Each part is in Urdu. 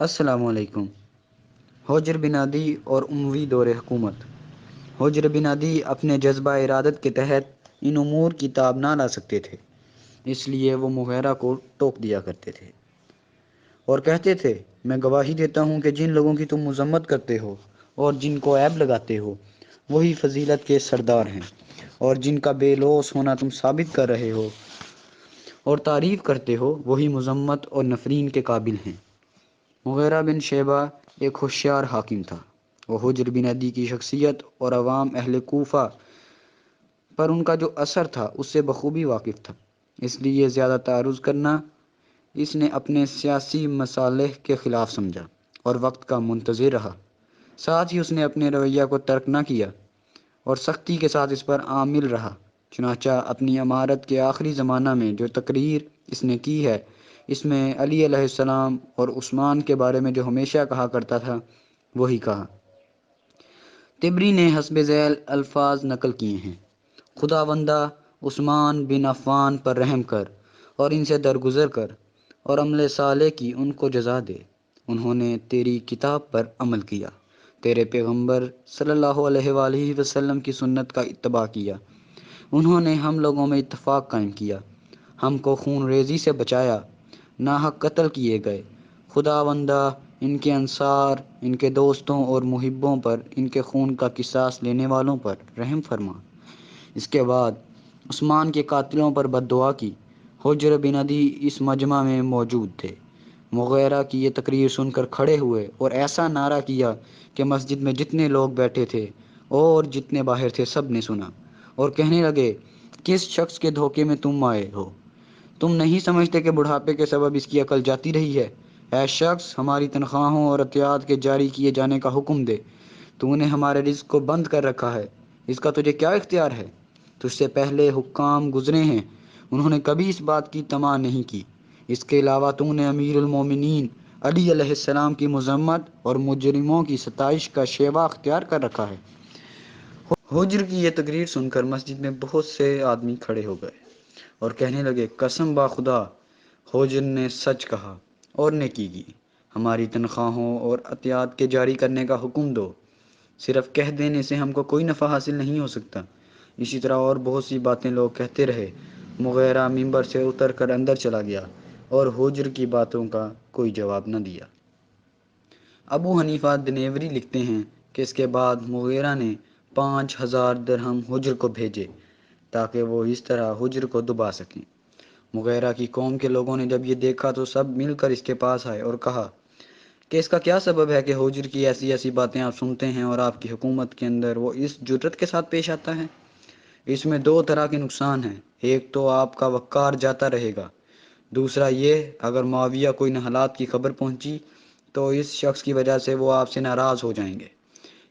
السلام علیکم۔ حجر بن عدی اور اموی دور حکومت۔ حجر بن عدی اپنے جذبہ ارادت کے تحت ان امور کی تاب نہ لا سکتے تھے، اس لیے وہ مغیرہ کو ٹوک دیا کرتے تھے اور کہتے تھے، میں گواہی دیتا ہوں کہ جن لوگوں کی تم مذمت کرتے ہو اور جن کو عیب لگاتے ہو وہی فضیلت کے سردار ہیں، اور جن کا بے لوث ہونا تم ثابت کر رہے ہو اور تعریف کرتے ہو وہی مذمت اور نفرین کے قابل ہیں۔ مغیرہ بن شیبہ ایک ہوشیار حاکم تھا۔ وہ حجر بن عدی کی شخصیت اور عوام اہل کوفہ پر ان کا جو اثر تھا اس سے بخوبی واقف تھا، اس لیے زیادہ تعرض کرنا اس نے اپنے سیاسی مصالح کے خلاف سمجھا اور وقت کا منتظر رہا۔ ساتھ ہی اس نے اپنے رویہ کو ترک نہ کیا اور سختی کے ساتھ اس پر عامل رہا۔ چنانچہ اپنی امارت کے آخری زمانہ میں جو تقریر اس نے کی ہے، اس میں علی علیہ السلام اور عثمان کے بارے میں جو ہمیشہ کہا کرتا تھا وہی کہا۔ طبری نے حسب ذیل الفاظ نقل کیے ہیں: خداوندہ عثمان بن عفان پر رحم کر اور ان سے درگزر کر اور عمل صالح کی ان کو جزا دے، انہوں نے تیری کتاب پر عمل کیا، تیرے پیغمبر صلی اللہ علیہ وآلہ وسلم کی سنت کا اتباع کیا، انہوں نے ہم لوگوں میں اتفاق قائم کیا، ہم کو خون ریزی سے بچایا، ناحق قتل کیے گئے، خداوندہ ان کے انصار، ان کے دوستوں اور محبوں پر، ان کے خون کا قصاص لینے والوں پر رحم فرما۔ اس کے بعد عثمان کے قاتلوں پر بد دعا کی۔ حجر بن عدی اس مجمع میں موجود تھے۔ مغیرہ کی یہ تقریر سن کر کھڑے ہوئے اور ایسا نعرہ کیا کہ مسجد میں جتنے لوگ بیٹھے تھے اور جتنے باہر تھے سب نے سنا، اور کہنے لگے، کس شخص کے دھوکے میں تم آئے ہو؟ تم نہیں سمجھتے کہ بڑھاپے کے سبب اس کی عقل جاتی رہی ہے؟ اے شخص، ہماری تنخواہوں اور عطیات کے جاری کیے جانے کا حکم دے۔ تو نے ہمارے رزق کو بند کر رکھا ہے، اس کا تجھے کیا اختیار ہے؟ تجھ سے پہلے حکام گزرے ہیں، انہوں نے کبھی اس بات کی طمع نہیں کی۔ اس کے علاوہ تو نے امیر المومنین علی علیہ السلام کی مذمت اور مجرموں کی ستائش کا شیوا اختیار کر رکھا ہے۔ حجر کی یہ تقریر سن کر مسجد میں بہت سے آدمی کھڑے ہو گئے اور کہنے لگے، قسم با خدا، حجر نے سچ کہا اور نیکی کی، ہماری تنخواہوں اور عطیات کے جاری کرنے کا حکم دو، صرف کہہ دینے سے ہم کو کوئی نفع حاصل نہیں ہو سکتا۔ اسی طرح اور بہت سی باتیں لوگ کہتے رہے۔ مغیرہ منبر سے اتر کر اندر چلا گیا اور حجر کی باتوں کا کوئی جواب نہ دیا۔ ابو حنیفہ دنیوری لکھتے ہیں کہ اس کے بعد مغیرہ نے 5000 درہم حجر کو بھیجے تاکہ وہ اس طرح حجر کو دبا سکیں۔ مغیرہ کی قوم کے لوگوں نے جب یہ دیکھا تو سب مل کر اس کے پاس آئے اور کہا کہ اس کا کیا سبب ہے کہ حجر کی ایسی ایسی باتیں آپ سنتے ہیں اور آپ کی حکومت کے اندر وہ اس جرت کے ساتھ پیش آتا ہے؟ اس میں دو طرح کے نقصان ہیں، ایک تو آپ کا وقار جاتا رہے گا، دوسرا یہ اگر معاویہ کوئی نہ حالات کی خبر پہنچی تو اس شخص کی وجہ سے وہ آپ سے ناراض ہو جائیں گے۔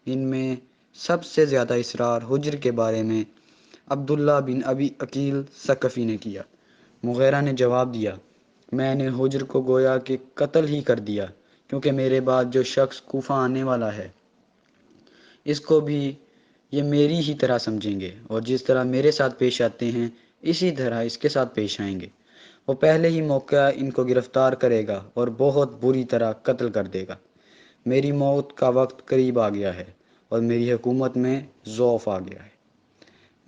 ان میں سب سے زیادہ اصرار حجر کے بارے میں عبداللہ بن ابی عقیل ثقفی نے کیا۔ مغیرہ نے جواب دیا، میں نے حجر کو گویا کہ قتل ہی کر دیا، کیونکہ میرے بعد جو شخص کوفہ آنے والا ہے اس کو بھی یہ میری ہی طرح سمجھیں گے، اور جس طرح میرے ساتھ پیش آتے ہیں اسی طرح اس کے ساتھ پیش آئیں گے۔ وہ پہلے ہی موقع ان کو گرفتار کرے گا اور بہت بری طرح قتل کر دے گا۔ میری موت کا وقت قریب آ گیا ہے اور میری حکومت میں ضعف آ گیا ہے۔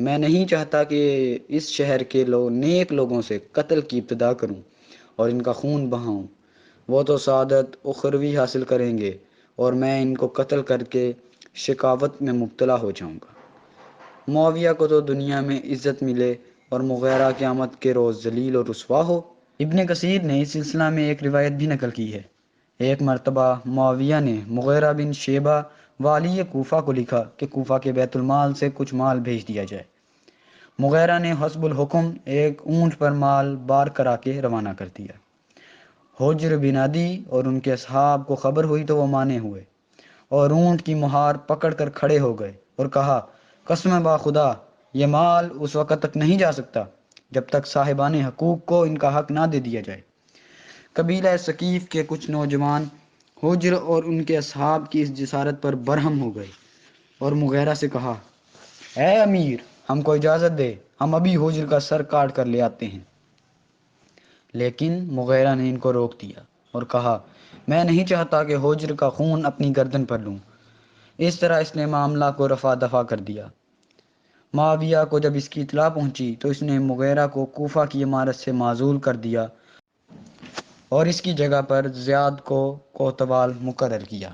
میں نہیں چاہتا کہ اس شہر کے نیک لوگوں سے قتل کی ابتدا کروں اور ان کا خون بہاؤں۔ وہ تو سعادت اخروی حاصل کریں گے اور میں ان کو قتل کر کے شقاوت میں مبتلا ہو جاؤں گا۔ معاویہ کو تو دنیا میں عزت ملے اور مغیرہ قیامت کے روز ذلیل اور رسوا ہو۔ ابن کثیر نے اس سلسلہ میں ایک روایت بھی نقل کی ہے۔ ایک مرتبہ معاویہ نے مغیرہ بن شیبہ والی کوفہ کو لکھا کہ کوفہ کے بیت المال سے کچھ مال بھیج دیا جائے۔ مغیرہ نے حسب الحکم ایک اونٹ پر مال بار کرا کے روانہ کر دیا۔ حجر بن عدی اور ان کے اصحاب کو خبر ہوئی تو وہ مانے ہوئے اور اونٹ کی مہار پکڑ کر کھڑے ہو گئے اور کہا، قسم با خدا، یہ مال اس وقت تک نہیں جا سکتا جب تک صاحبان حقوق کو ان کا حق نہ دے دیا جائے۔ قبیلہ ثقیف کے کچھ نوجوان حجر اور ان کے اصحاب کی اس جسارت پر برہم ہو گئے اور مغیرہ سے کہا، اے امیر، ہم کو اجازت دے، ہم ابھی حجر کا سر کاٹ کر لے آتے ہیں۔ لیکن مغیرہ نے ان کو روک دیا اور کہا، میں نہیں چاہتا کہ حجر کا خون اپنی گردن پر لوں۔ اس طرح اس نے معاملہ کو رفع دفع کر دیا۔ معاویہ کو جب اس کی اطلاع پہنچی تو اس نے مغیرہ کو کوفہ کی امارت سے معزول کر دیا اور اس کی جگہ پر زیاد کو کوتوال مقرر کیا۔